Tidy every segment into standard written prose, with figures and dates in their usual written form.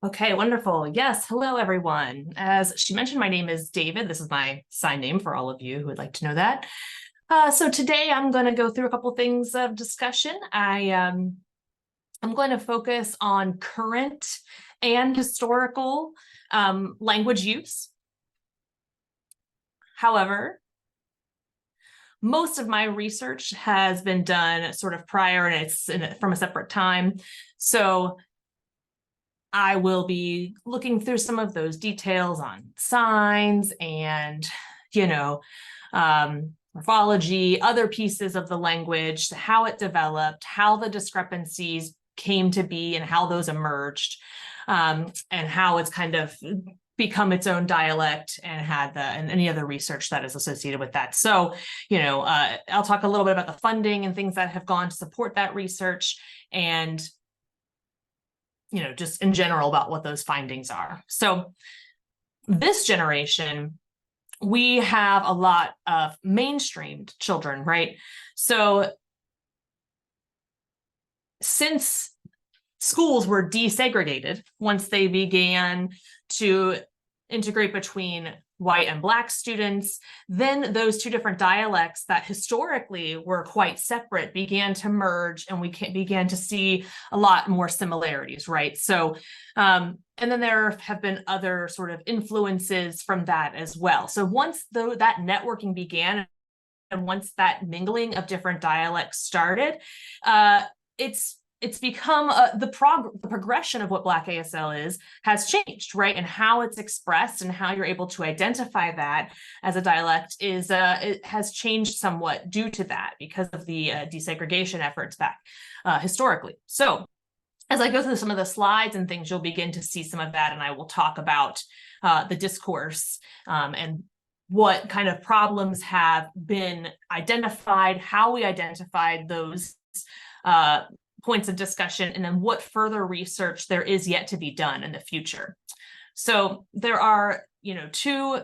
Okay, wonderful. Yes, hello everyone. As she mentioned, my name is David. This is my sign name for all of you who would like to know that. So today I'm going to go through a couple things of discussion. I'm going to focus on current and historical language use. However, most of my research has been done sort of prior and it's from a separate time. So I will be looking through some of those details on signs and, morphology, other pieces of the language, how it developed, how the discrepancies came to be and how those emerged, and how it's kind of become its own dialect and any other research that is associated with that. So, I'll talk a little bit about the funding and things that have gone to support that research and just in general about what those findings are. So this generation, we have a lot of mainstreamed children, right? So since schools were desegregated, once they began to integrate between white and Black students, then those two different dialects that historically were quite separate began to merge, and we began to see a lot more similarities, right? So, and then there have been other sort of influences from that as well. So once that networking began, and once that mingling of different dialects started, it's become the progression of what Black ASL has changed, right? And how it's expressed and how you're able to identify that as a dialect it has changed somewhat due to that because of the desegregation efforts back historically. So as I go through some of the slides and things, you'll begin to see some of that, and I will talk about the discourse and what kind of problems have been identified, how we identified those points of discussion, and then what further research there is yet to be done in the future. So there are, two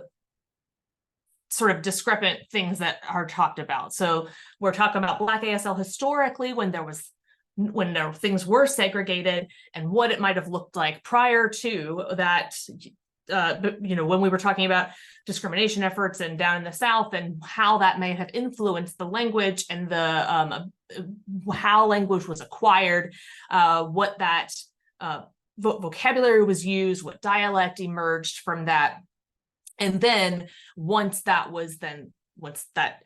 sort of discrepant things that are talked about. So we're talking about Black ASL historically when things were segregated and what it might have looked like prior to that. When we were talking about discrimination efforts and down in the South and how that may have influenced the language and the how language was acquired, what that vocabulary was used, what dialect emerged from that. And then once that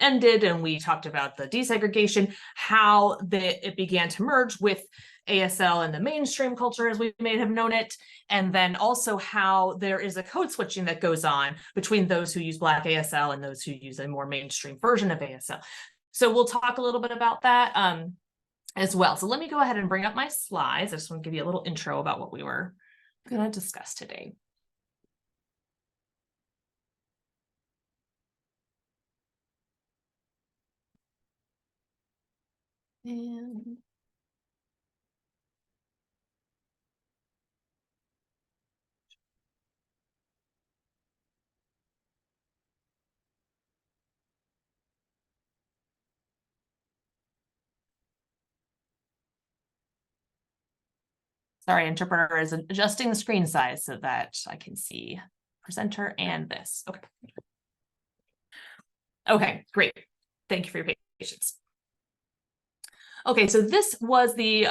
ended and we talked about the desegregation, how it began to merge with ASL and the mainstream culture as we may have known it, and then also how there is a code switching that goes on between those who use Black ASL and those who use a more mainstream version of ASL. So we'll talk a little bit about that as well. So let me go ahead and bring up my slides. I just want to give you a little intro about what we were going to discuss today. And sorry, interpreter is adjusting the screen size so that I can see presenter and this. Okay. Okay, great. Thank you for your patience. Okay, so this was the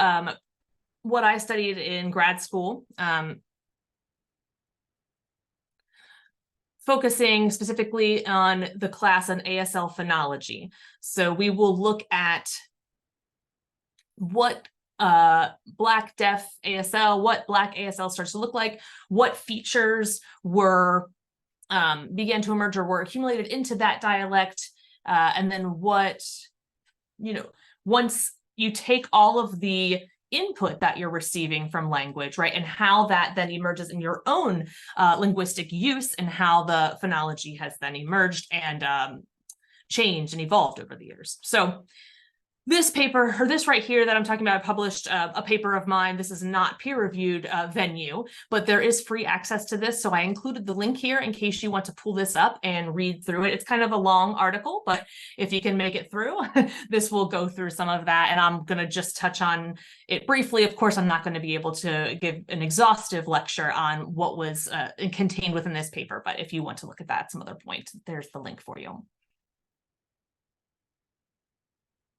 what I studied in grad school, focusing specifically on the class on ASL phonology. So we will look at what Black deaf ASL, what Black ASL starts to look like, what features began to emerge or were accumulated into that dialect, and then what, once you take all of the input that you're receiving from language, right, and how that then emerges in your own linguistic use and how the phonology has then emerged and changed and evolved over the years. So This paper, or this right here that I'm talking about, I published a paper of mine. This is not peer-reviewed venue, but there is free access to this. So I included the link here in case you want to pull this up and read through it. It's kind of a long article, but if you can make it through, this will go through some of that. And I'm going to just touch on it briefly. Of course, I'm not going to be able to give an exhaustive lecture on what was contained within this paper. But if you want to look at that at some other point, there's the link for you.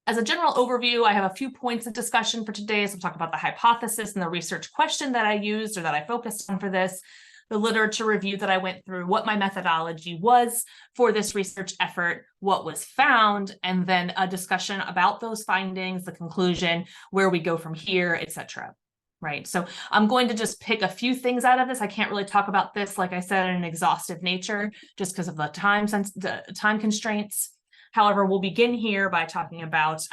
As a general overview, I have a few points of discussion for today. So we'll talk about the hypothesis and the research question that I used or that I focused on for this, the literature review that I went through, what my methodology was for this research effort, what was found, and then a discussion about those findings, the conclusion, where we go from here, etc. Right. So I'm going to just pick a few things out of this. I can't really talk about this, like I said, in an exhaustive nature, just because of the time constraints. However, we'll begin here by talking about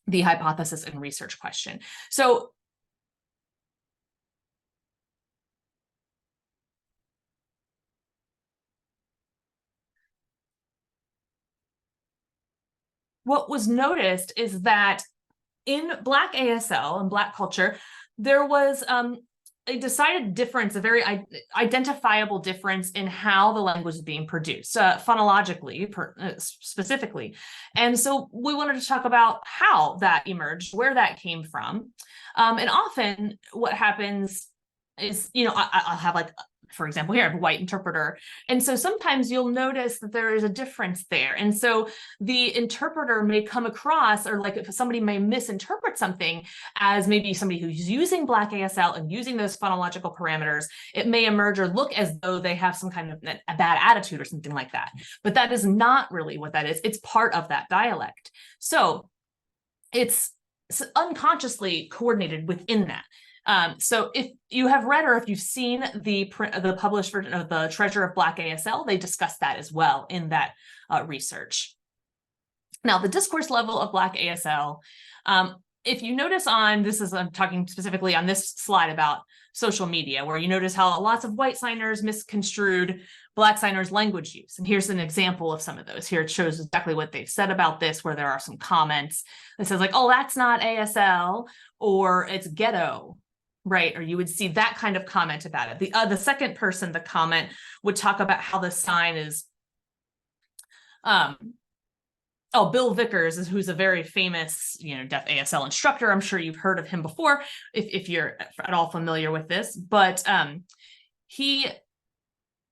the hypothesis and research question. So what was noticed is that in Black ASL and Black culture, there was a decided difference, a very identifiable difference in how the language is being produced, phonologically, specifically. And so we wanted to talk about how that emerged, where that came from. And often what happens is, I'll have, like, for example, here I have a white interpreter. And so sometimes you'll notice that there is a difference there. And so the interpreter may come across, or like if somebody may misinterpret something as maybe somebody who's using Black ASL and using those phonological parameters, it may emerge or look as though they have some kind of a bad attitude or something like that. But that is not really what that is. It's part of that dialect. So it's unconsciously coordinated within that. So if you have read or if you've seen the published version of the Treasure of Black ASL, they discuss that as well in that research. Now, the discourse level of Black ASL, if you notice I'm talking specifically on this slide about social media, where you notice how lots of white signers misconstrued Black signers' language use. And here's an example of some of those. Here it shows exactly what they've said about this, where there are some comments that says like, oh, that's not ASL, or it's ghetto. Right, or you would see that kind of comment about it. The second person, the comment, would talk about how the sign is, Bill Vickers, who's a very famous, deaf ASL instructor. I'm sure you've heard of him before, if you're at all familiar with this. But he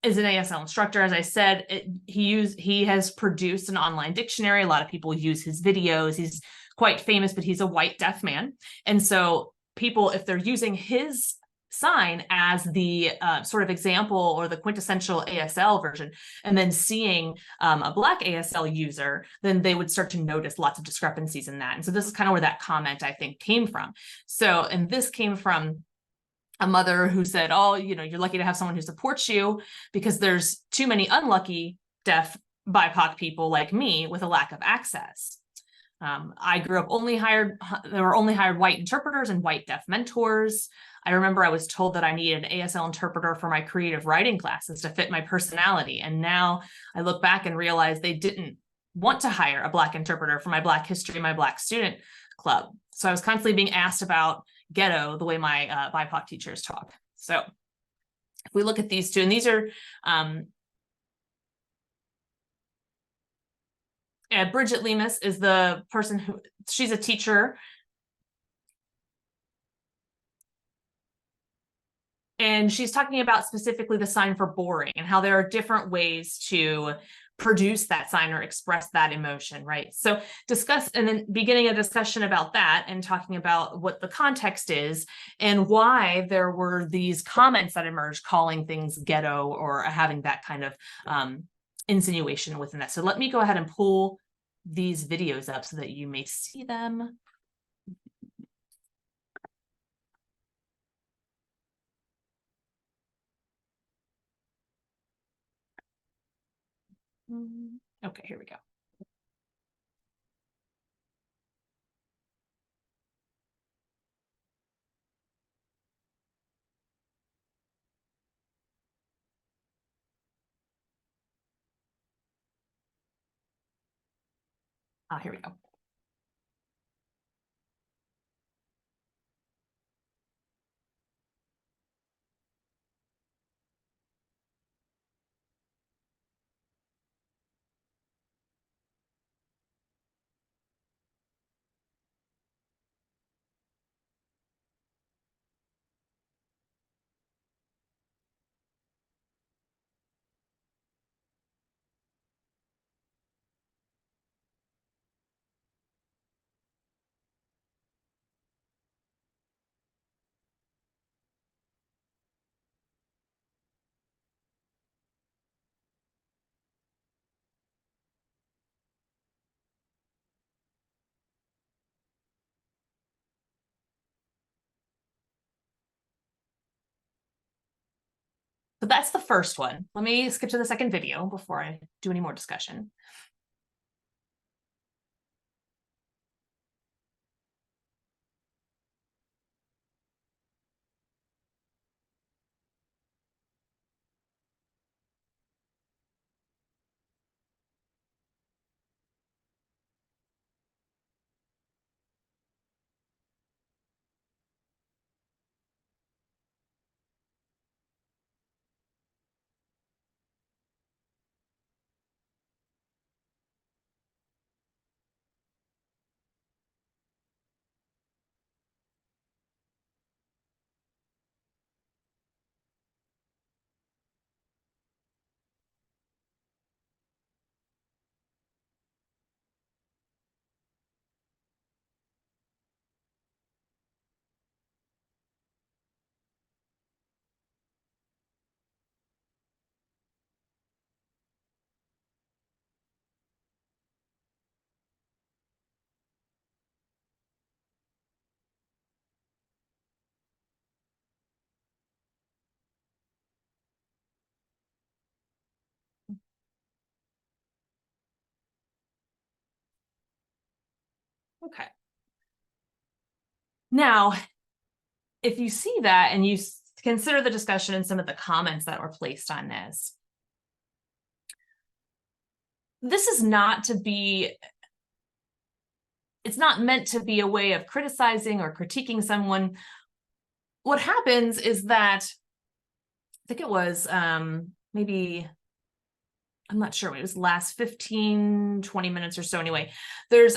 is an ASL instructor. As I said, he has produced an online dictionary. A lot of people use his videos. He's quite famous, but he's a white deaf man, and so people, if they're using his sign as the sort of example or the quintessential ASL version, and then seeing a Black ASL user, then they would start to notice lots of discrepancies in that. And so this is kind of where that comment, I think, came from. So, and this came from a mother who said, oh, you're lucky to have someone who supports you, because there's too many unlucky deaf BIPOC people like me with a lack of access. I grew up there were only hired white interpreters and white deaf mentors. I remember I was told that I needed an ASL interpreter for my creative writing classes to fit my personality. And now I look back and realize they didn't want to hire a Black interpreter for my Black history, my Black student club. So I was constantly being asked about ghetto the way my BIPOC teachers talk. So if we look at these two, and these are Bridget Lemus is the person she's a teacher. And she's talking about specifically the sign for boring and how there are different ways to produce that sign or express that emotion, right? So discuss, and then beginning a discussion about that and talking about what the context is and why there were these comments that emerged calling things ghetto or having that kind of insinuation within that. So let me go ahead and pull these videos up so that you may see them. Okay, here we go. Here we go. But that's the first one. Let me skip to the second video before I do any more discussion. Okay. Now, if you see that and you consider the discussion and some of the comments that were placed on this is not to be, it's not meant to be a way of criticizing or critiquing someone. What happens is that, I think it was maybe, I'm not sure, it was last 15, 20 minutes or so anyway, there's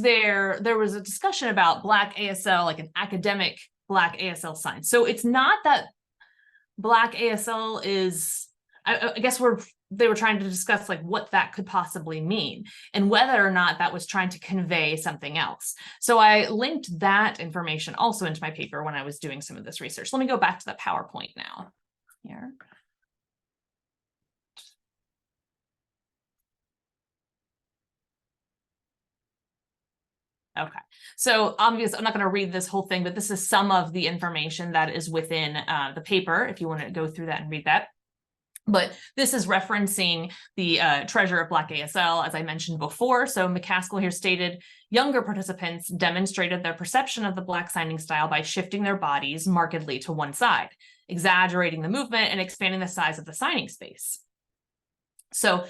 there was a discussion about Black ASL, like an academic Black ASL sign. So it's not that Black ASL is, I guess they were trying to discuss like what that could possibly mean and whether or not that was trying to convey something else. So I linked that information also into my paper when I was doing some of this research. Let me go back to the PowerPoint now here. Okay, so obviously I'm not going to read this whole thing, but this is some of the information that is within the paper if you want to go through that and read that. But this is referencing the Treasure of Black ASL, as I mentioned before. So McCaskill here stated, younger participants demonstrated their perception of the Black signing style by shifting their bodies markedly to one side, exaggerating the movement and expanding the size of the signing space. So,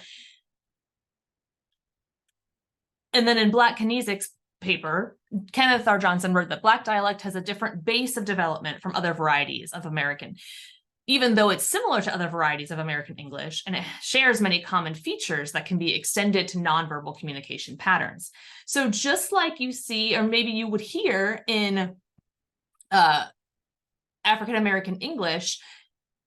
and then in Black Kinesics paper, Kenneth R. Johnson wrote that Black dialect has a different base of development from other varieties of American, even though it's similar to other varieties of American English, and it shares many common features that can be extended to nonverbal communication patterns. So just like you see, or maybe you would hear in African American English,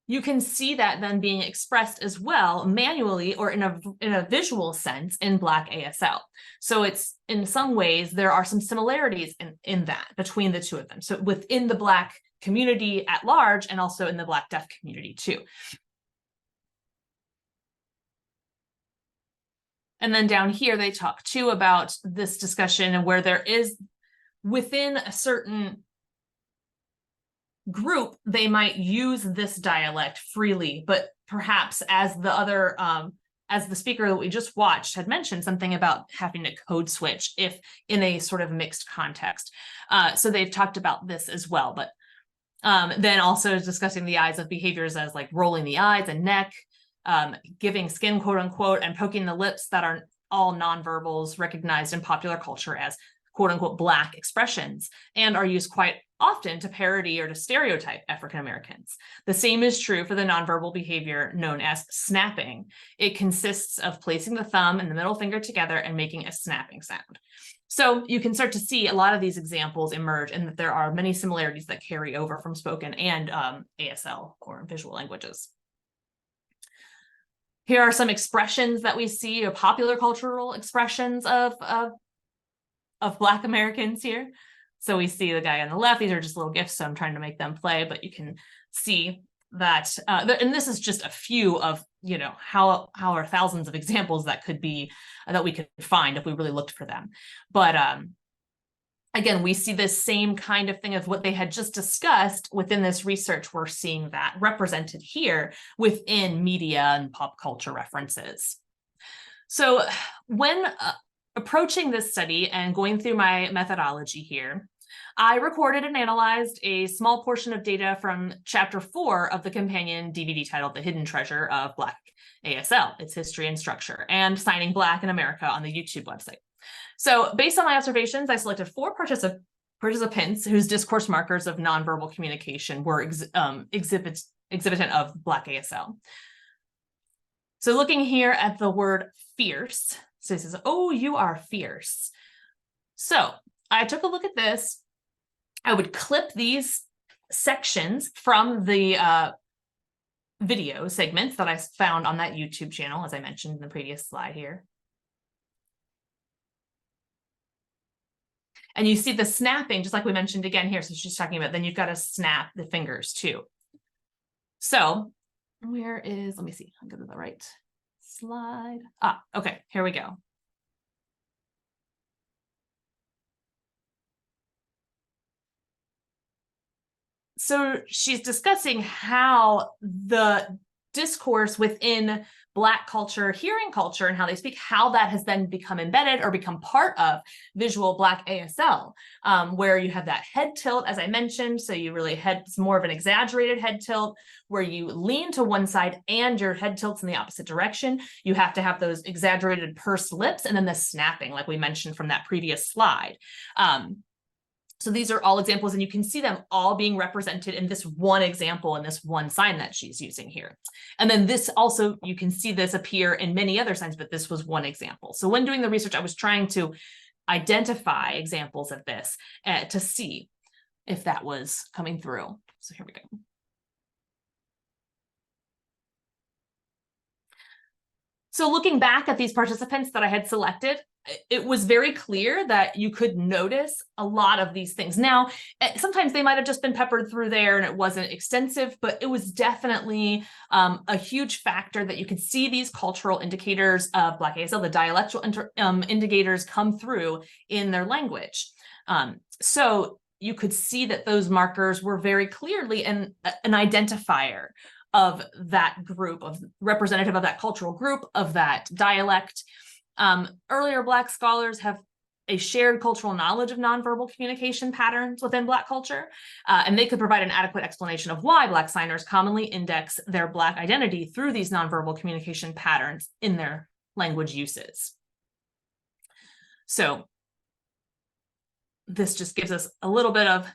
you can see that then being expressed as well manually or in a visual sense in Black ASL. So it's, in some ways, there are some similarities in that between the two of them. So within the Black community at large and also in the Black deaf community too. And then down here, they talk too about this discussion and where there is within a certain group, they might use this dialect freely, but perhaps as the other, as the speaker that we just watched had mentioned, something about having to code switch if in a sort of mixed context. So they've talked about this as well, but then also discussing the eyes of behaviors as like rolling the eyes and neck, giving skin, quote unquote, and poking the lips that are all nonverbals recognized in popular culture as quote unquote Black expressions and are used quite often to parody or to stereotype African Americans. The same is true for the nonverbal behavior known as snapping. It consists of placing the thumb and the middle finger together and making a snapping sound. So you can start to see a lot of these examples emerge and that there are many similarities that carry over from spoken and ASL or visual languages. Here are some expressions that we see, popular cultural expressions of Black Americans here. So we see the guy on the left, these are just little GIFs, so I'm trying to make them play, but you can see that, and this is just a few of, how are thousands of examples that could be, that we could find if we really looked for them. But again, we see this same kind of thing of what they had just discussed within this research. We're seeing that represented here within media and pop culture references. So when approaching this study and going through my methodology here, I recorded and analyzed a small portion of data from chapter 4 of the companion DVD titled The Hidden Treasure of Black ASL, Its History and Structure, and Signing Black in America on the YouTube website. So based on my observations, I selected 4 participants whose discourse markers of nonverbal communication were exhibitant of Black ASL. So looking here at the word fierce, so it says, "Oh, you are fierce." So I took a look at this. I would clip these sections from the video segments that I found on that YouTube channel, as I mentioned in the previous slide here. And you see the snapping, just like we mentioned again here. So she's talking about, then you've got to snap the fingers too. So let me see, I'll go to the right slide. Okay, here we go. So she's discussing how the discourse within Black culture, hearing culture, and how they speak, how that has then become embedded or become part of visual Black ASL, where you have that head tilt, as I mentioned. So you really it's more of an exaggerated head tilt where you lean to one side and your head tilts in the opposite direction. You have to have those exaggerated pursed lips and then the snapping, like we mentioned from that previous slide. So these are all examples, and you can see them all being represented in this one example and this one sign that she's using here. And then this also, you can see this appear in many other signs, but this was one example. So when doing the research, I was trying to identify examples of this to see if that was coming through. So here we go. So looking back at these participants that I had selected, it was very clear that you could notice a lot of these things. Now, sometimes they might have just been peppered through there and it wasn't extensive, but it was definitely a huge factor that you could see these cultural indicators of Black ASL, the dialectal indicators come through in their language. So you could see that those markers were very clearly an identifier of that group, of representative of that cultural group, of that dialect. Earlier Black scholars have a shared cultural knowledge of nonverbal communication patterns within Black culture, and they could provide an adequate explanation of why Black signers commonly index their Black identity through these nonverbal communication patterns in their language uses. So this just gives us a little bit of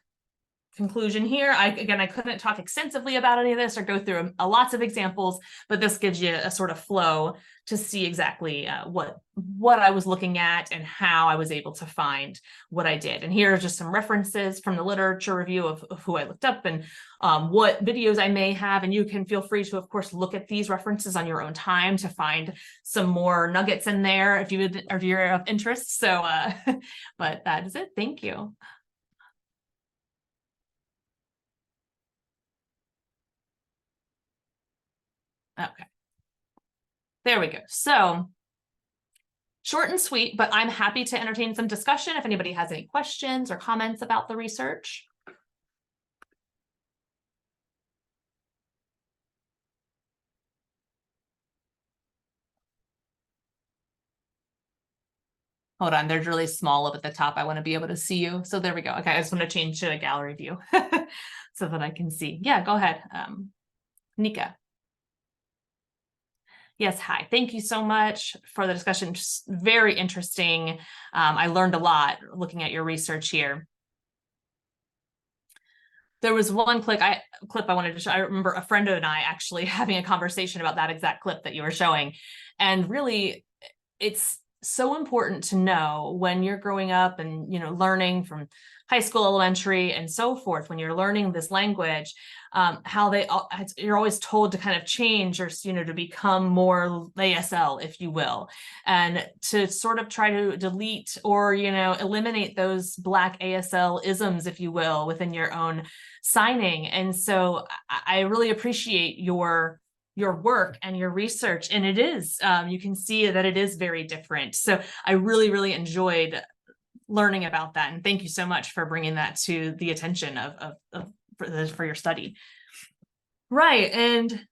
conclusion here. I couldn't talk extensively about any of this or go through lots of examples, but this gives you a sort of flow to see exactly what I was looking at and how I was able to find what I did. And here are just some references from the literature review of who I looked up and what videos I may have. And you can feel free to, of course, look at these references on your own time to find some more nuggets in there if you're of interest. So, but that is it. Thank you. Okay, there we go. So short and sweet, but I'm happy to entertain some discussion if anybody has any questions or comments about the research. Hold on, they're really small up at the top. I want to be able to see you. So there we go. Okay, I just want to change to a gallery view so that I can see. Yeah, go ahead, Nika. Yes, hi. Thank you so much for the discussion. Just very interesting. I learned a lot looking at your research here. There was one clip I wanted to show. I remember a friend and I actually having a conversation about that exact clip that you were showing. And really, it's so important to know when you're growing up and, you know, learning from high school, elementary, and so forth, when you're learning this language, how you're always told to kind of change or, you know, to become more ASL, if you will, and to sort of try to delete or, you know, eliminate those Black ASL isms, if you will, within your own signing. And so I really appreciate your work and your research, and it is, you can see that it is very different. So I really, really enjoyed learning about that. And thank you so much for bringing that to the attention for your study. Right. And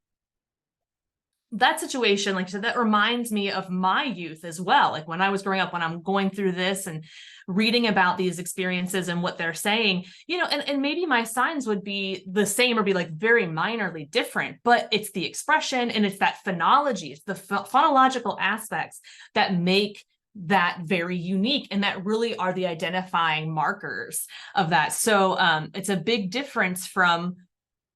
that situation, like I said, that reminds me of my youth as well. Like when I was growing up, when I'm going through this and reading about these experiences and what they're saying, and maybe my signs would be the same or be like very minorly different, but it's the expression and it's that phonology, it's the phonological aspects that make that very unique and that really are the identifying markers of that. So it's a big difference from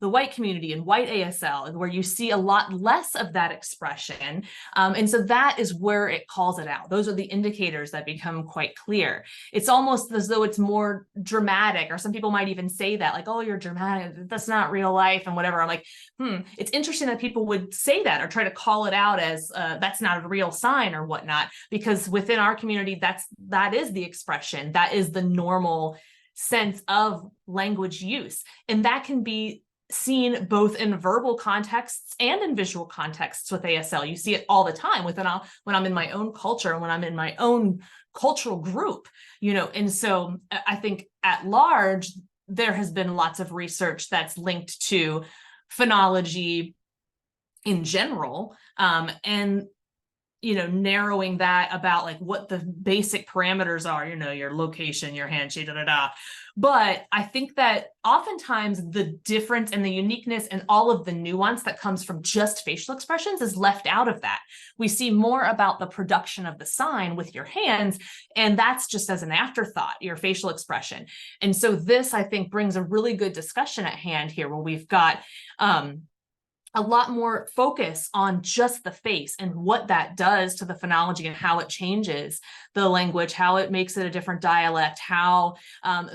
the white community and white ASL, where you see a lot less of that expression. And so that is where it calls it out. Those are the indicators that become quite clear. It's almost as though it's more dramatic, or some people might even say that, like, oh, you're dramatic, that's not real life and whatever. I'm like, it's interesting that people would say that or try to call it out as that's not a real sign or whatnot, because within our community, that is the expression, that is the normal sense of language use. And that can be seen both in verbal contexts and in visual contexts with ASL. You see it all the time when I'm in my own culture and when I'm in my own cultural group, and so I think at large, there has been lots of research that's linked to phonology in general, and narrowing that about like what the basic parameters are, your location, your handshake, But I think that oftentimes the difference and the uniqueness and all of the nuance that comes from just facial expressions is left out of that. We see more about the production of the sign with your hands, and that's just as an afterthought, your facial expression. And so this, I think, brings a really good discussion at hand here, where we've got a lot more focus on just the face and what that does to the phonology and how it changes the language, how it makes it a different dialect, how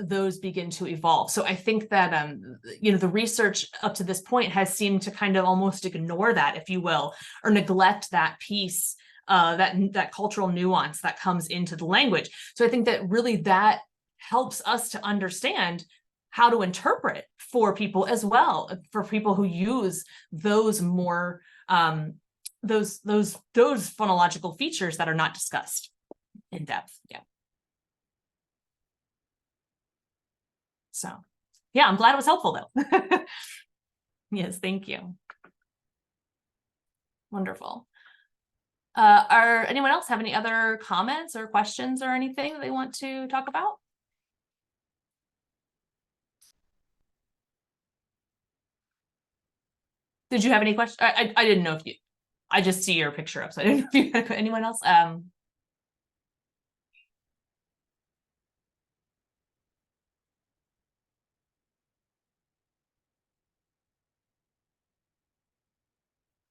those begin to evolve. So I think that, the research up to this point has seemed to kind of almost ignore that, if you will, or neglect that piece, that cultural nuance that comes into the language. So I think that really that helps us to understand how to interpret for people as well, for people who use those more those phonological features that are not discussed in depth. Yeah. So yeah, I'm glad it was helpful though. Yes, thank you. Wonderful. Are anyone else have any other comments or questions or anything that they want to talk about? Did you have any questions? I didn't know if you, I just see your picture up, so I didn't know if you had anyone else.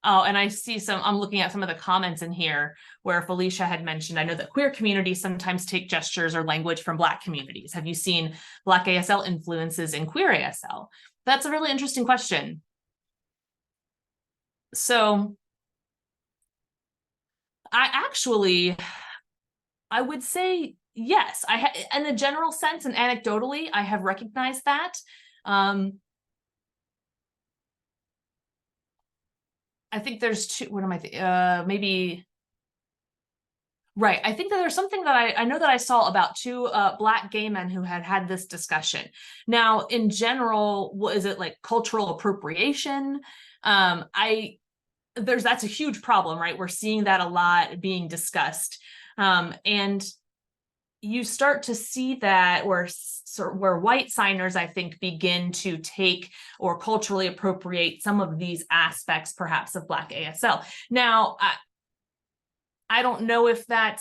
Oh, and I see I'm looking at some of the comments in here where Felicia had mentioned, I know that queer communities sometimes take gestures or language from Black communities. Have you seen Black ASL influences in queer ASL? That's a really interesting question. So I would say yes. In a general sense and anecdotally, I have recognized that. I think there's two, what am I thinking? Maybe, right. I think that there's something that I know that I saw about two Black gay men who had this discussion. Now, in general, what is it, like cultural appropriation? That's a huge problem, right? We're seeing that a lot being discussed. And you start to see that where white signers, I think, begin to take or culturally appropriate some of these aspects, perhaps, of Black ASL. Now, I don't know if I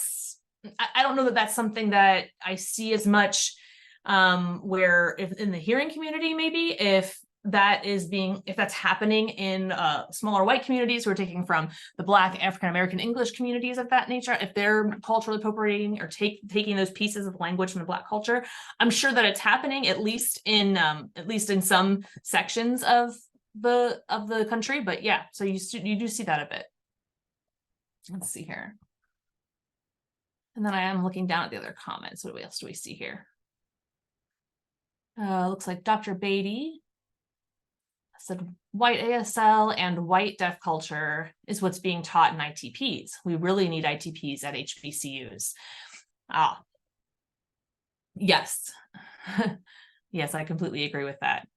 don't know that that's something that I see as much, where if in the hearing community, maybe if that's happening in smaller white communities who are taking from the Black African-American English communities of that nature, if they're culturally appropriating or taking those pieces of language from the Black culture, I'm sure that it's happening at least in some sections of the country. But yeah, so you do see that a bit. Let's see here. And then I am looking down at the other comments. What else do we see here? Looks like Dr. Beatty said white ASL and white deaf culture is what's being taught in ITPs. We really need ITPs at HBCUs. Yes. Yes, I completely agree with that.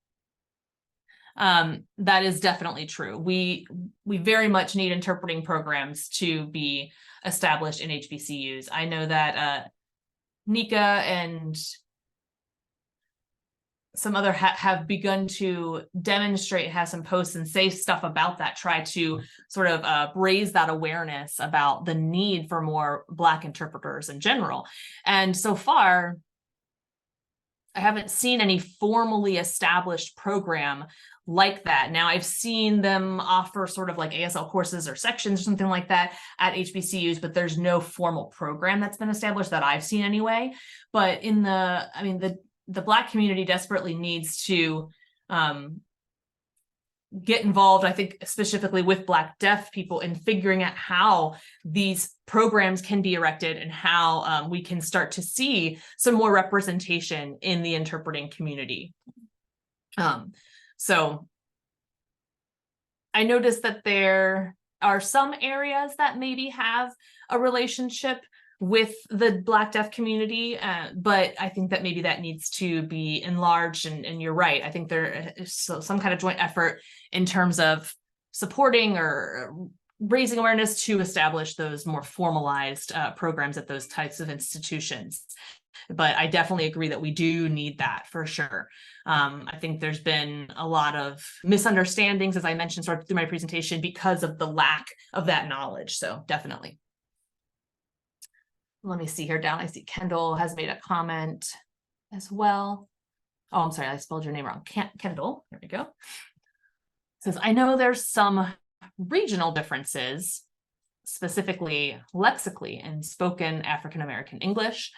That is definitely true. We very much need interpreting programs to be established in HBCUs. I know that Nika and some other have begun to demonstrate, have some posts and say stuff about that, try to sort of raise that awareness about the need for more Black interpreters in general. And so far, I haven't seen any formally established program like that. Now, I've seen them offer sort of like ASL courses or sections or something like that at HBCUs, but there's no formal program that's been established that I've seen anyway. But in the Black community desperately needs to get involved, I think, specifically with Black deaf people in figuring out how these programs can be erected and how we can start to see some more representation in the interpreting community. So I noticed that there are some areas that maybe have a relationship with the Black deaf community, but I think that maybe that needs to be enlarged, and you're right. I think there is some kind of joint effort in terms of supporting or raising awareness to establish those more formalized programs at those types of institutions. But I definitely agree that we do need that for sure. I think there's been a lot of misunderstandings, as I mentioned sort of through my presentation, because of the lack of that knowledge. So definitely. Let me see here down. I see Kendall has made a comment as well. Oh, I'm sorry, I spelled your name wrong. Kendall, there we go. Says, I know there's some regional differences, specifically lexically in spoken African-American English.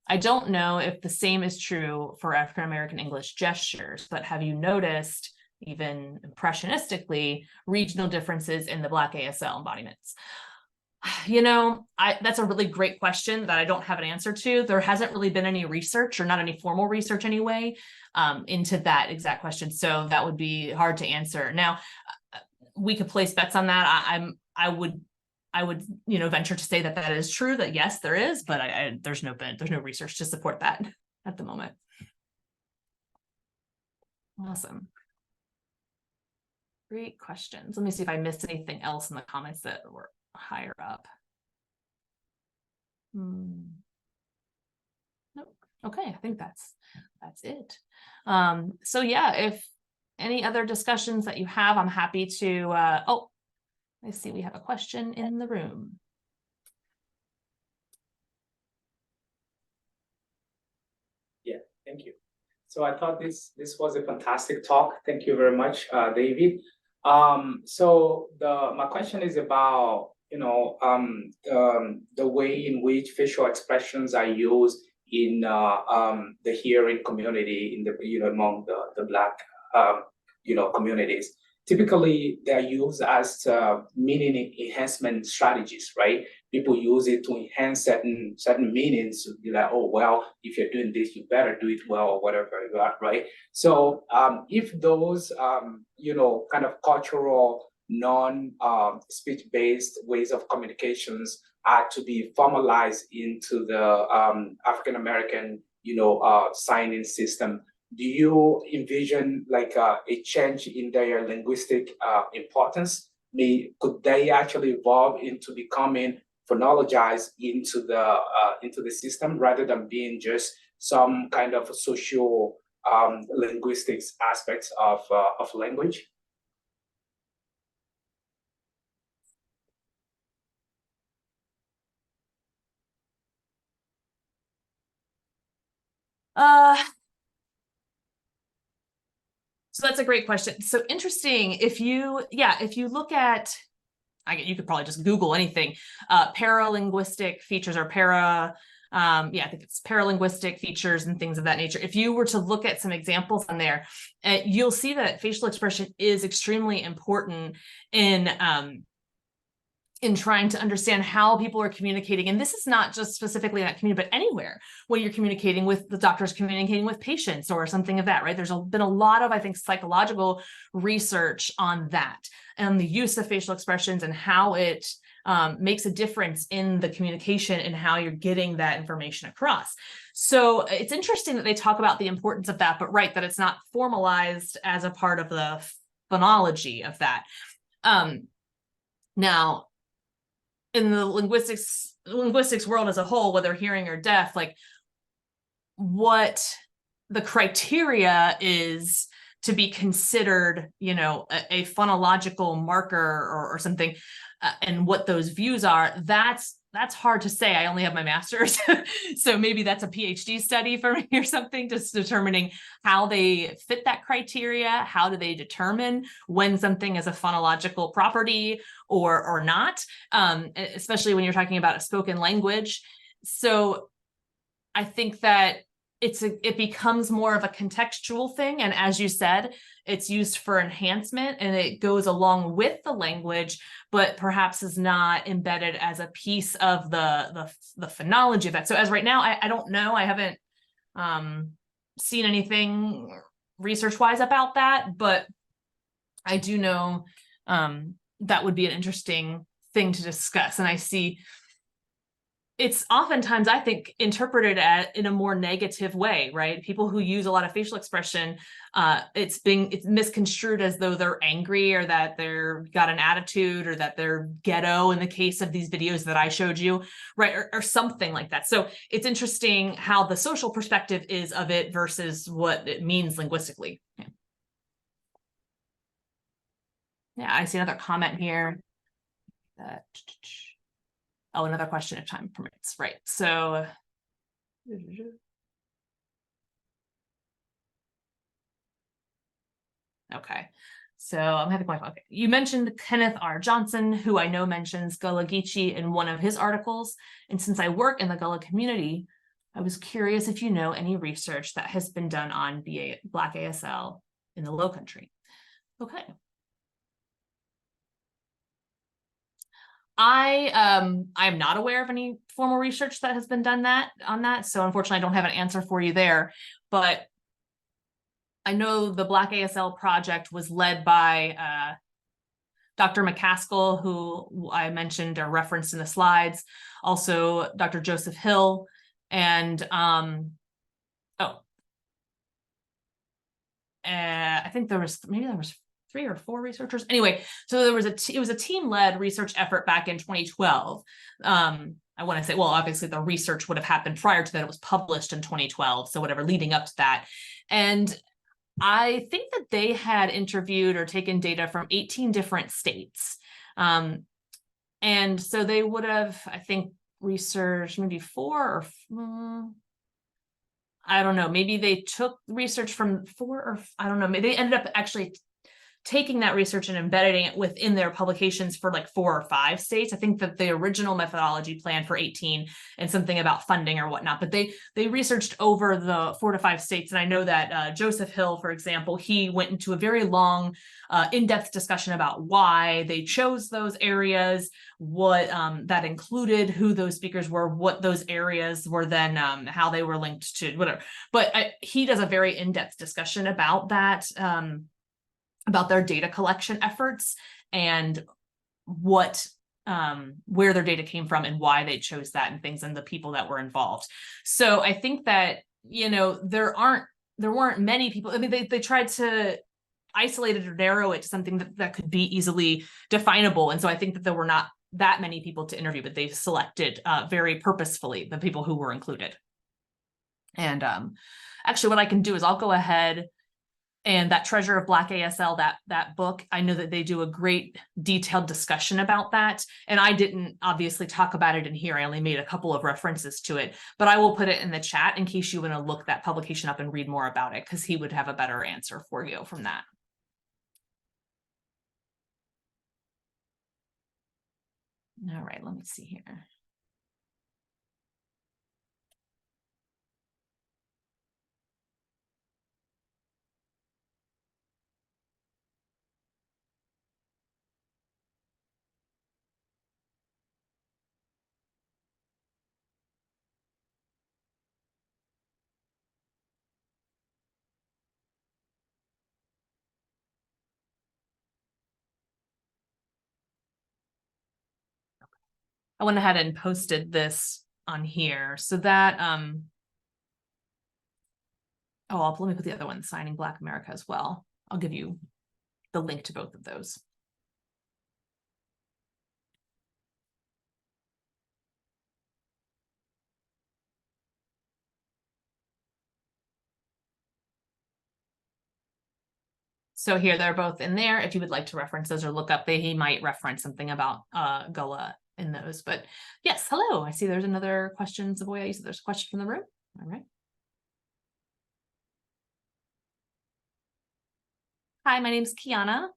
I don't know if the same is true for African-American English gestures, but have you noticed, even impressionistically, regional differences in the Black ASL embodiments? You know, that's a really great question that I don't have an answer to. There hasn't really been any research, or not any formal research anyway, into that exact question. So that would be hard to answer. Now, we could place bets on that. I would, venture to say that that is true, that yes, there is, but there's no research to support that at the moment. Awesome. Great questions. Let me see if I missed anything else in the comments that were higher up. Nope. Okay, I think that's it. So yeah, if any other discussions that you have, I'm happy to, oh, I see we have a question in the room. Yeah, thank you. So I thought this was a fantastic talk. Thank you very much, David. So my question is about the way in which facial expressions are used in the hearing community, in the among the Black communities. Typically, they're used as meaning enhancement strategies, right? People use it to enhance certain meanings. Be like, oh well, if you're doing this, you better do it well, or whatever, right? So if those kind of cultural non-speech-based ways of communications are to be formalized into the African American signing system, do you envision like a change in their linguistic importance? Could they actually evolve into becoming phonologized into the system, rather than being just some kind of social linguistics aspects of language? So that's a great question. So interesting. If you look at, you could probably just Google anything, paralinguistic features or I think it's paralinguistic features and things of that nature. If you were to look at some examples on there, you'll see that facial expression is extremely important in trying to understand how people are communicating. And this is not just specifically in that community, but anywhere when you're communicating with the doctors, communicating with patients or something of that, right? There's been a lot of, I think, psychological research on that and the use of facial expressions and how it makes a difference in the communication and how you're getting that information across. So it's interesting that they talk about the importance of that, but right, that it's not formalized as a part of the phonology of that. Now, in the linguistics world as a whole, whether hearing or deaf, like what the criteria is to be considered, a phonological marker or something, and what those views are, that's hard to say. I only have my master's, so maybe that's a PhD study for me or something, just determining how they fit that criteria. How do they determine when something is a phonological property or not, especially when you're talking about a spoken language. So I think that it becomes more of a contextual thing. And as you said, it's used for enhancement and it goes along with the language, but perhaps is not embedded as a piece of the phonology of that. So as right now, I don't know, I haven't seen anything research-wise about that, but I do know that would be an interesting thing to discuss. And I see it's oftentimes, I think, interpreted in a more negative way, right? People who use a lot of facial expression, it's misconstrued as though they're angry or that they're got an attitude or that they're ghetto in the case of these videos that I showed you, right? Or something like that. So it's interesting how the social perspective is of it versus what it means linguistically. Yeah, I see another comment here. Oh, another question if time permits, right? So, okay. So I'm having my okay. You mentioned Kenneth R. Johnson, who I know mentions Gullah Geechee in one of his articles. And since I work in the Gullah community, I was curious if you know any research that has been done on Black ASL in the Low Country. Okay. I am not aware of any formal research that has been done on that. So unfortunately, I don't have an answer for you there. But I know the Black ASL project was led by Dr. McCaskill, who I mentioned or referenced in the slides, also Dr. Joseph Hill, and I think there was 3 or 4 researchers. Anyway, so there was it was a team-led research effort back in 2012. I want to say, well, obviously the research would have happened prior to that. It was published in 2012, so whatever leading up to that. And I think that they had interviewed or taken data from 18 different states. And so they would have, I think, researched maybe 4 or I don't know, maybe they took research from 4 or I don't know, maybe they ended up actually taking that research and embedding it within their publications for like 4 or 5 states. I think that the original methodology planned for 18 and something about funding or whatnot, but they researched over the 4 to 5 states. And I know that Joseph Hill, for example, he went into a very long, in-depth discussion about why they chose those areas, what that included, who those speakers were, what those areas were, then how they were linked to whatever. But he does a very in-depth discussion about that, about their data collection efforts and what where their data came from and why they chose that and things and the people that were involved. So I think that, there weren't many people. I mean, they tried to isolate it or narrow it to something that could be easily definable. And so I think that there were not that many people to interview, but they selected very purposefully the people who were included. And actually what I can do is I'll go ahead and that Treasure of Black ASL, that book, I know that they do a great detailed discussion about that. And I didn't obviously talk about it in here. I only made a couple of references to it, but I will put it in the chat in case you want to look that publication up and read more about it, because he would have a better answer for you from that. All right, let me see here. I went ahead and posted this on here. So that, let me put the other one, Signing Black America as well. I'll give you the link to both of those. So here they're both in there. If you would like to reference those or look up, he might reference something about Gullah in those. But yes, hello. I see there's another question. Savoya, you said there's a question from the room. All right. Hi, my name's Kiana.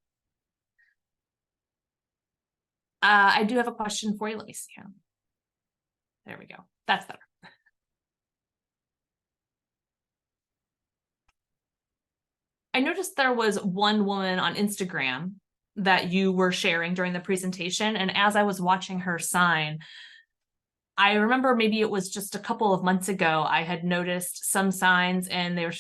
I do have a question for you. Let me see here. There we go. That's better. I noticed there was one woman on Instagram that you were sharing during the presentation. And as I was watching her sign, I remember maybe it was just a couple of months ago, I had noticed some signs and they were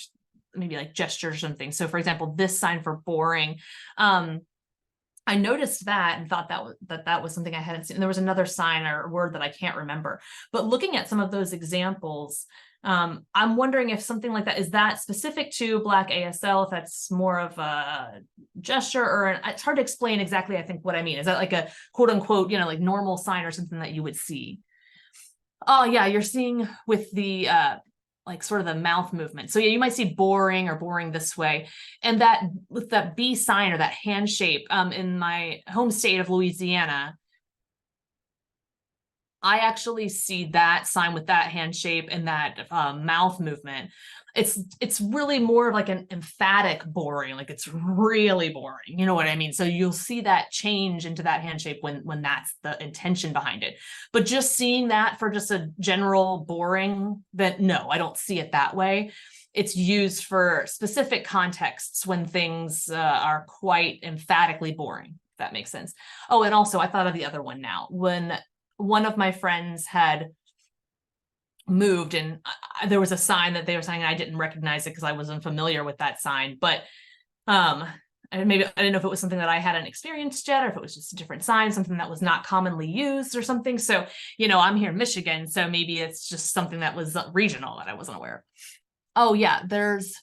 maybe like gestures or something. So for example, this sign for boring, I noticed that and thought that was something I hadn't seen. And there was another sign or word that I can't remember. But looking at some of those examples, I'm wondering if something like that, is that specific to Black ASL, if that's more of a gesture or it's hard to explain exactly, I think, what I mean. Is that like a quote unquote, like normal sign or something that you would see? Oh yeah, you're seeing with the like sort of the mouth movement. So yeah, you might see boring or boring this way. And that with that B sign or that hand shape, in my home state of Louisiana, I actually see that sign with that hand shape and that mouth movement. It's really more of like an emphatic boring, like it's really boring. You know what I mean? So you'll see that change into that hand shape when that's the intention behind it. But just seeing that for just a general boring, then no, I don't see it that way. It's used for specific contexts when things are quite emphatically boring, if that makes sense. Oh, and also I thought of the other one now. When one of my friends had moved and there was a sign that they were saying, I didn't recognize it because I wasn't familiar with that sign, but and maybe I didn't know if it was something that I hadn't experienced yet or if it was just a different sign, something that was not commonly used or something. So, I'm here in Michigan, so maybe it's just something that was regional that I wasn't aware of. Oh yeah, there's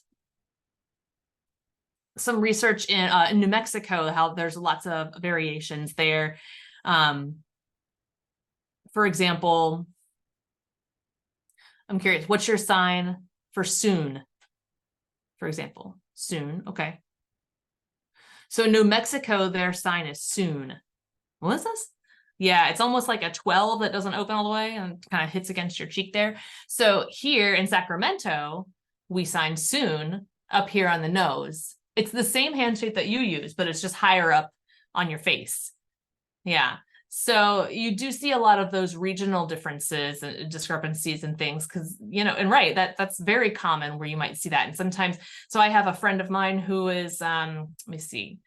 some research in New Mexico, how there's lots of variations there. For example, I'm curious, what's your sign for soon? For example, soon, okay. So in New Mexico, their sign is soon. What is this? Yeah, it's almost like a 12 that doesn't open all the way and kind of hits against your cheek there. So here in Sacramento, we sign soon up here on the nose. It's the same hand shape that you use, but it's just higher up on your face. Yeah. So you do see a lot of those regional differences and discrepancies and things because, and right, that's very common where you might see that. And sometimes, so I have a friend of mine who is, let me see,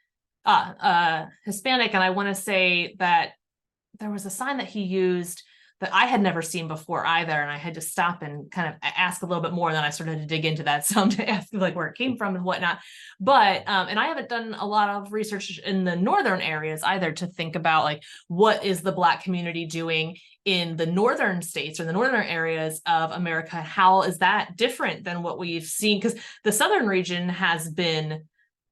Hispanic. And I want to say that there was a sign that he used that I had never seen before either. And I had to stop and kind of ask a little bit more. And then I started to dig into that some to ask like where it came from and whatnot. But, and I haven't done a lot of research in the northern areas either to think about like, what is the Black community doing in the northern states or the northern areas of America? How is that different than what we've seen? Because the southern region has been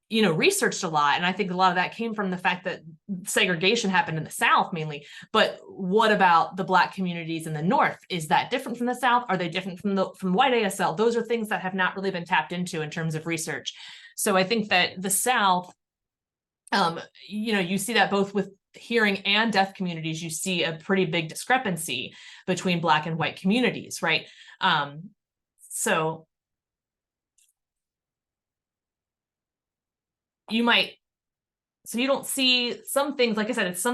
researched a lot. And I think a lot of that came from the fact that segregation happened in the South mainly. But what about the Black communities in the North? Is that different from the South? Are they different from white ASL? Those are things that have not really been tapped into in terms of research. So I think that the South, you see that both with hearing and deaf communities, you see a pretty big discrepancy between Black and white communities, right? So you don't see some things, like I said, it's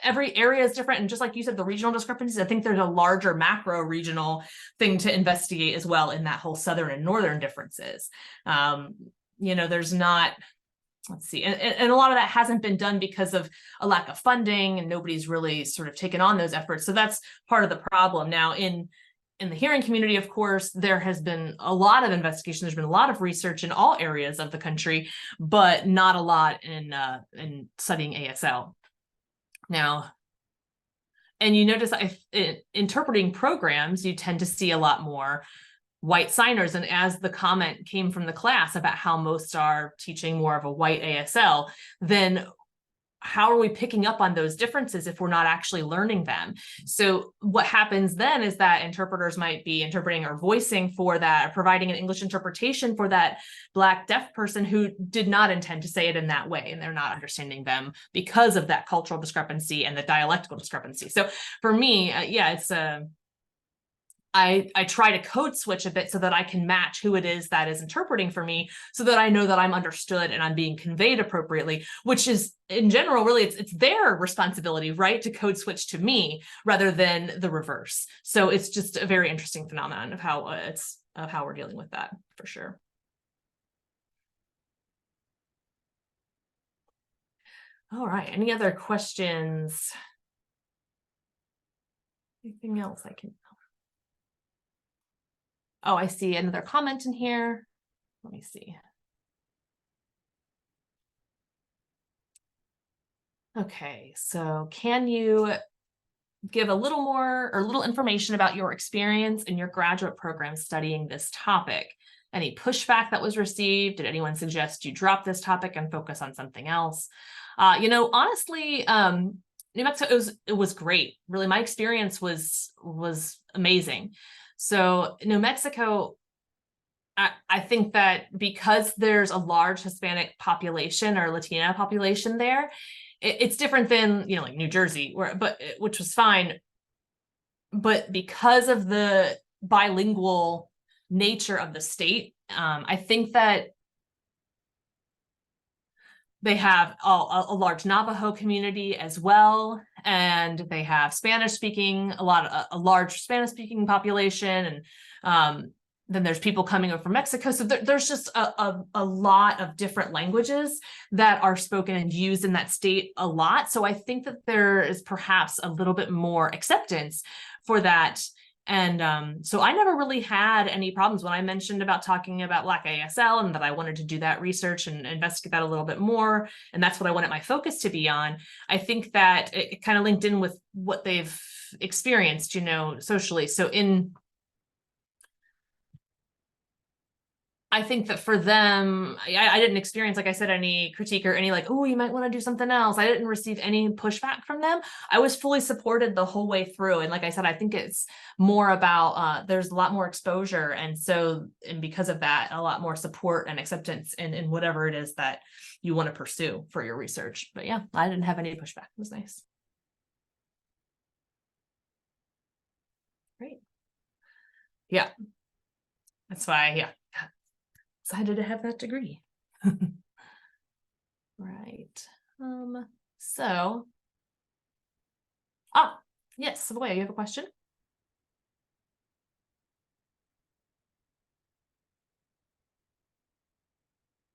every area is different. And just like you said, the regional discrepancies, I think there's a larger macro regional thing to investigate as well in that whole southern and northern differences. There's not, let's see, and a lot of that hasn't been done because of a lack of funding and nobody's really sort of taken on those efforts. So that's part of the problem. Now in the hearing community, of course, there has been a lot of investigation. There's been a lot of research in all areas of the country, but not a lot in studying ASL. Now, And you notice in interpreting programs, you tend to see a lot more white signers. And as the comment came from the class about how most are teaching more of a white ASL, then how are we picking up on those differences if we're not actually learning them? So what happens then is that interpreters might be interpreting or voicing for that, or providing an English interpretation for that Black deaf person who did not intend to say it in that way, and they're not understanding them because of that cultural discrepancy and the dialectical discrepancy. So for me, it's I try to code switch a bit so that I can match who it is that is interpreting for me, so that I know that I'm understood and I'm being conveyed appropriately, which is in general, really, it's their responsibility, right? To code switch to me rather than the reverse. So it's just a very interesting phenomenon of how we're dealing with that, for sure. All right, any other questions? Anything else I can? Oh, I see another comment in here. Let me see. Okay, so can you give a little more or little information about your experience in your graduate program studying this topic? Any pushback that was received? Did anyone suggest you drop this topic and focus on something else? Honestly, New Mexico, it was great. Really, my experience was amazing. So New Mexico, I think that because there's a large Hispanic population or Latina population there, it's different than, like New Jersey, which was fine. But because of the bilingual nature of the state, I think that they have a large Navajo community as well, and they have a large Spanish speaking population, and then there's people coming over from Mexico. So there's just a lot of different languages that are spoken and used in that state a lot. So I think that there is perhaps a little bit more acceptance for that. And so I never really had any problems when I mentioned about talking about Black ASL and that I wanted to do that research and investigate that a little bit more. And that's what I wanted my focus to be on. I think that it kind of linked in with what they've experienced, socially. So I think that for them, I didn't experience, like I said, any critique or any oh, you might want to do something else. I didn't receive any pushback from them. I was fully supported the whole way through. And like I said, I think it's more about, there's a lot more exposure. And because of that, a lot more support and acceptance in whatever it is that you want to pursue for your research. But yeah, I didn't have any pushback. It was nice. Great. Yeah. That's why, excited to have that degree. Right. Yes, Savoya, you have a question?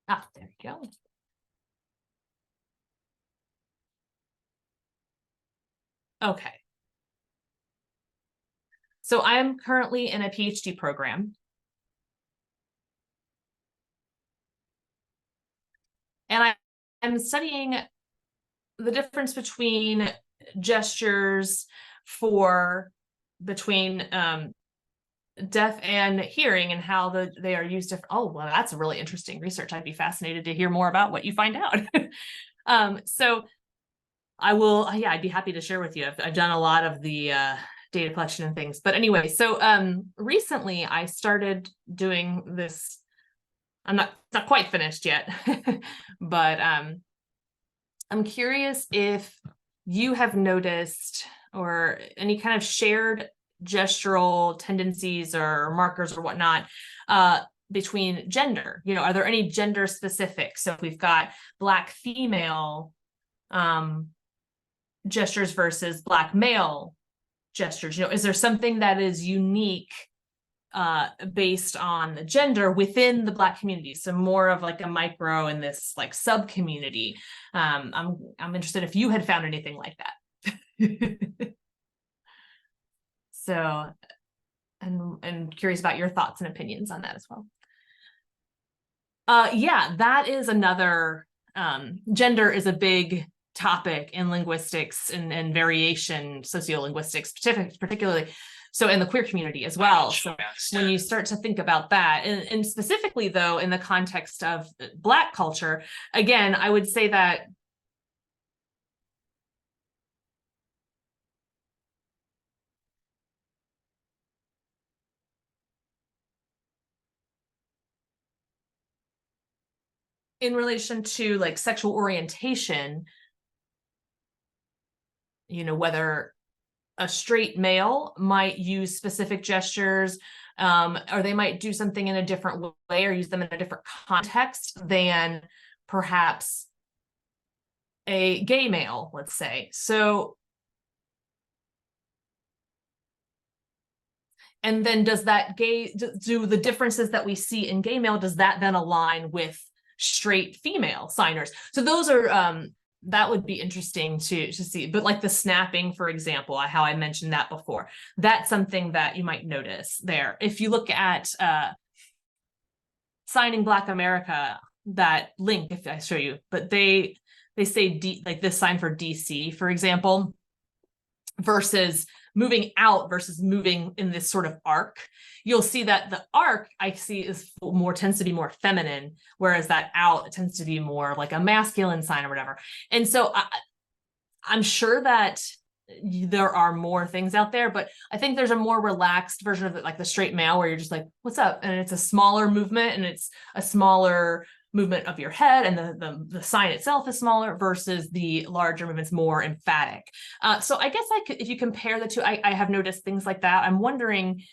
There you go. Okay. So I'm currently in a PhD program. And I'm studying the difference between gestures between deaf and hearing and how they are used different. Oh, well, that's a really interesting research. I'd be fascinated to hear more about what you find out. So I will, I'd be happy to share with you. I've done a lot of the data collection and things. But anyway, so recently I started doing this. I'm not quite finished yet, but I'm curious if you have noticed or any kind of shared gestural tendencies or markers or whatnot between gender. Are there any gender specific? So if we've got Black female gestures versus Black male gestures, is there something that is unique based on the gender within the Black community? So more of like a micro in this sub community. I'm interested if you had found anything like that. So, and curious about your thoughts and opinions on that as well. That is another, gender is a big topic in linguistics and variation sociolinguistics, particularly so in the queer community as well. So when you start to think about that, and specifically though, in the context of Black culture, again, I would say that in relation to like sexual orientation, you know, whether a straight male might use specific gestures, or they might do something in a different way or use them in a different context than perhaps a gay male, let's say. So, and then does that do the differences that we see in gay male, does that then align with straight female signers? So those are, that would be interesting to see. But like the snapping, for example, how I mentioned that before, that's something that you might notice there. If you look at Signing Black America, that link, if I show you, but they say like this sign for DC, for example, versus moving out versus moving in this sort of arc, you'll see that the arc I see is tends to be more feminine, whereas that out tends to be more like a masculine sign or whatever. And so I'm sure that there are more things out there, but I think there's a more relaxed version of it, like the straight male, where you're just like, what's up? And it's a smaller movement, and it's a smaller movement of your head, and the sign itself is smaller, versus the larger movement's more emphatic. So I guess if you compare the two, I have noticed things like that. I'm wondering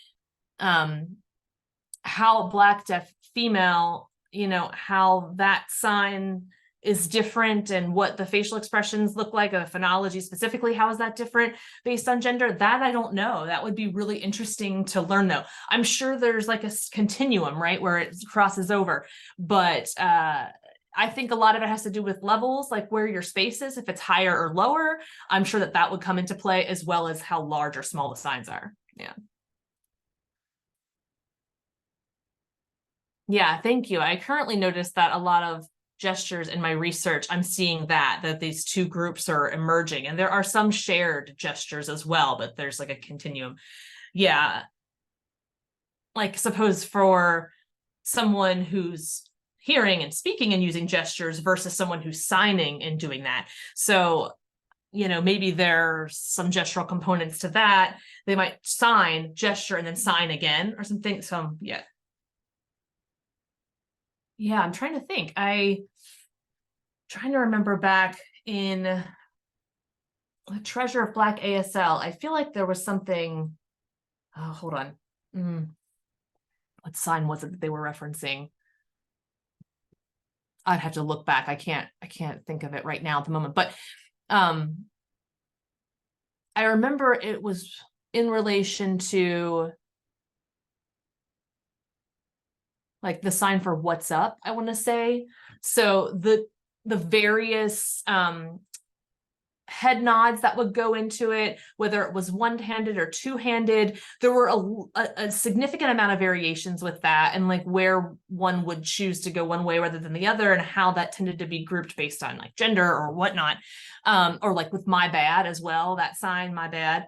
how Black deaf female, you know, how that sign is different, and what the facial expressions look like, the phonology specifically, how is that different based on gender? That I don't know. That would be really interesting to learn, though. I'm sure there's like a continuum, right, where it crosses over, but I think a lot of it has to do with levels, like where your space is, if it's higher or lower. I'm sure that would come into play, as well as how large or small the signs are. Yeah, thank you. I currently noticed that a lot of gestures in my research, I'm seeing that these two groups are emerging, and there are some shared gestures as well, but there's like a continuum. Yeah. Like suppose for someone who's hearing and speaking and using gestures versus someone who's signing and doing that. So, you know, maybe there's some gestural components to that. They might sign, gesture, and then sign again or something. So yeah. Yeah, I'm trying to think. Trying to remember back in the Treasure of Black ASL. I feel like there was something. Oh, hold on. What sign was it that they were referencing? I'd have to look back. I can't think of it right now at the moment. But I remember it was in relation to like the sign for what's up, I want to say. So the various head nods that would go into it, whether it was one-handed or two-handed, there were a significant amount of variations with that, and like where one would choose to go one way rather than the other, and how that tended to be grouped based on like gender or whatnot, or like with my bad as well, that sign, my bad.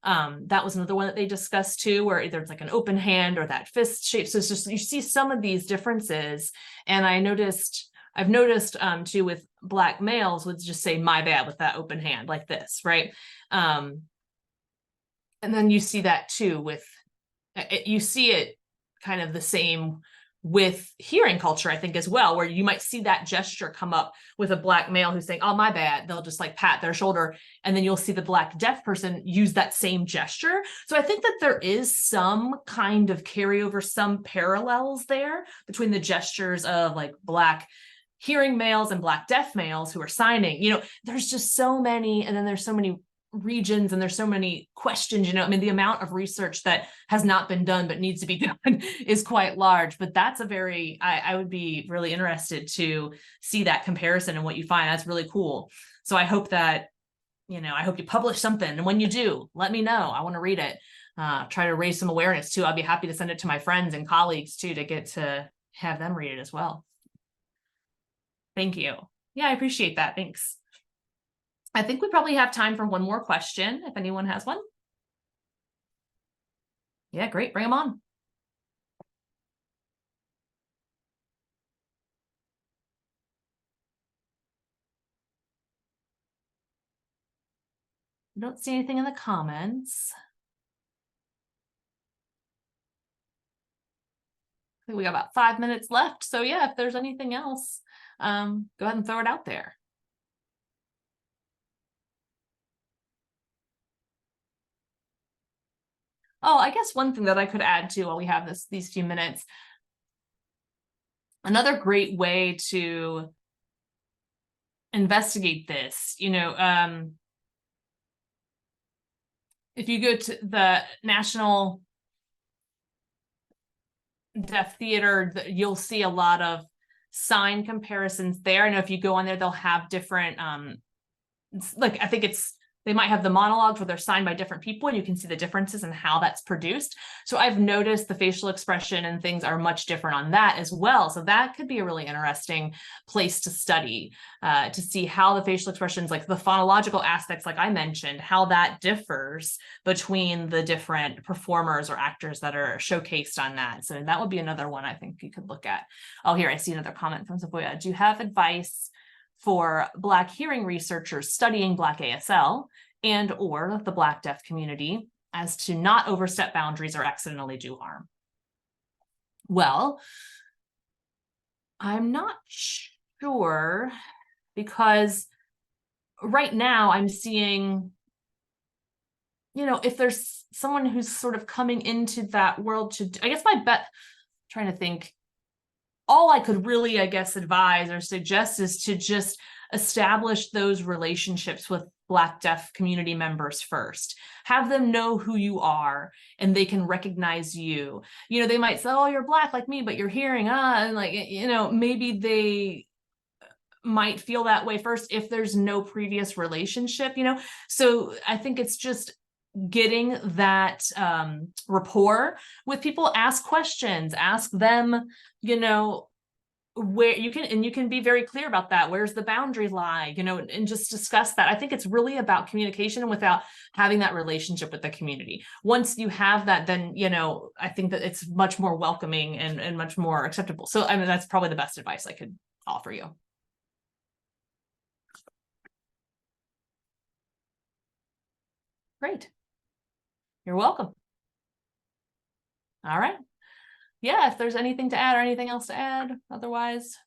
That was another one that they discussed too, where either it's like an open hand or that fist shape. So it's just, you see some of these differences. And I've noticed too with Black males would just say my bad with that open hand like this, right? And then you see that too with, you see it kind of the same with hearing culture, I think, as well, where you might see that gesture come up with a Black male who's saying, oh, my bad. They'll just like pat their shoulder. And then you'll see the Black deaf person use that same gesture. So I think that there is some kind of carryover, some parallels there between the gestures of like Black hearing males and Black deaf males who are signing. You know, there's just so many, and then there's so many regions, and there's so many questions, you know, I mean, the amount of research that has not been done but needs to be done is quite large. But that's a very, I would be really interested to see that comparison and what you find. That's really cool. So I hope that, you know, I hope you publish something, and when you do, let me know. I want to read it. Try to raise some awareness too. I'll be happy to send it to my friends and colleagues too, to get to have them read it as well. Thank you. Yeah, I appreciate that. Thanks. I think we probably have time for one more question, if anyone has one. Yeah, great, bring them on. I don't see anything in the comments. I think we got about 5 minutes left. So yeah, if there's anything else, go ahead and throw it out there. Oh, I guess one thing that I could add to while we have these few minutes, another great way to investigate this, if you go to the National Deaf Theater, you'll see a lot of sign comparisons there. I know if you go on there, they'll have different, like, I think they might have the monologues where they're signed by different people and you can see the differences in how that's produced. So I've noticed the facial expression and things are much different on that as well. So that could be a really interesting place to study, to see how the facial expressions, like the phonological aspects, like I mentioned, how that differs between the different performers or actors that are showcased on that. So that would be another one I think you could look at. Oh, here I see another comment from Savoya. Do you have advice for Black hearing researchers studying Black ASL and or the Black deaf community as to not overstep boundaries or accidentally do harm? Well, I'm not sure, because right now I'm seeing, if there's someone who's sort of coming into that world to, I guess my bet, trying to think, all I could really, I guess, advise or suggest is to just establish those relationships with Black deaf community members first. Have them know who you are and they can recognize you. They might say, oh, you're Black like me, but you're hearing, and like, maybe they might feel that way first if there's no previous relationship, So I think it's just getting that rapport with people. Ask questions, ask them, where you can be very clear about that. Where's the boundary lie, and just discuss that. I think it's really about communication without having that relationship with the community. Once you have that, then, I think that it's much more welcoming and much more acceptable. So, I mean, that's probably the best advice I could offer you. Great. You're welcome. All right. Yeah, if there's anything to add or anything else to add, otherwise.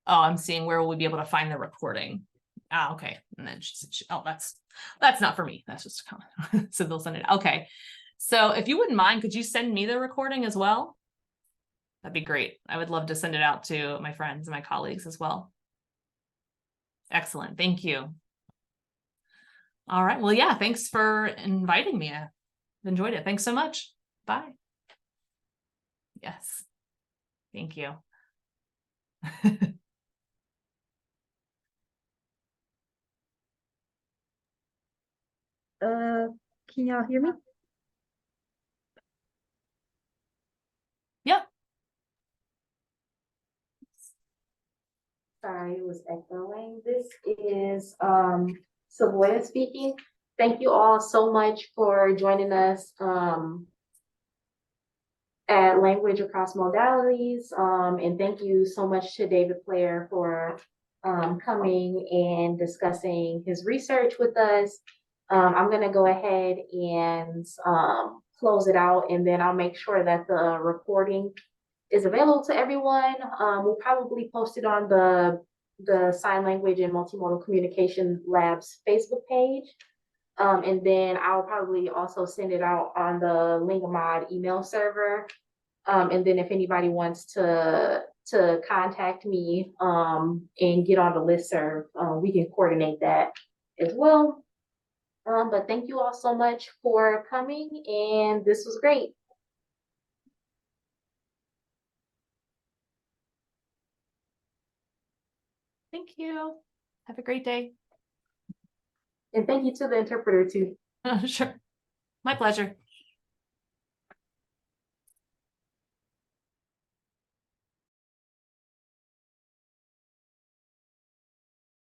Oh, I'm seeing where will we be able to find the recording. Okay. And then oh, that's not for me. That's just a comment. So they'll send it. Okay. So if you wouldn't mind, could you send me the recording as well? That'd be great. I would love to send it out to my friends and my colleagues as well. Excellent. Thank you. All right. Well, yeah, thanks for inviting me. I've enjoyed it. Thanks so much. Bye. Yes. Thank you. Can y'all hear me? Yep. Sorry, it was echoing. This is Savoya speaking. Thank you all so much for joining us at Language Across Modalities. And thank you so much to David Player for coming and discussing his research with us. I'm gonna go ahead and close it out, and then I'll make sure that the recording is available to everyone. We'll probably post it on the Sign Language and Multimodal Communication Labs Facebook page. And then I'll probably also send it out on the Lingamod email server. And then if anybody wants to contact me and get on the listserv, we can coordinate that as well. But thank you all so much for coming, and this was great. Thank you. Have a great day. And thank you to the interpreter too. Sure. My pleasure.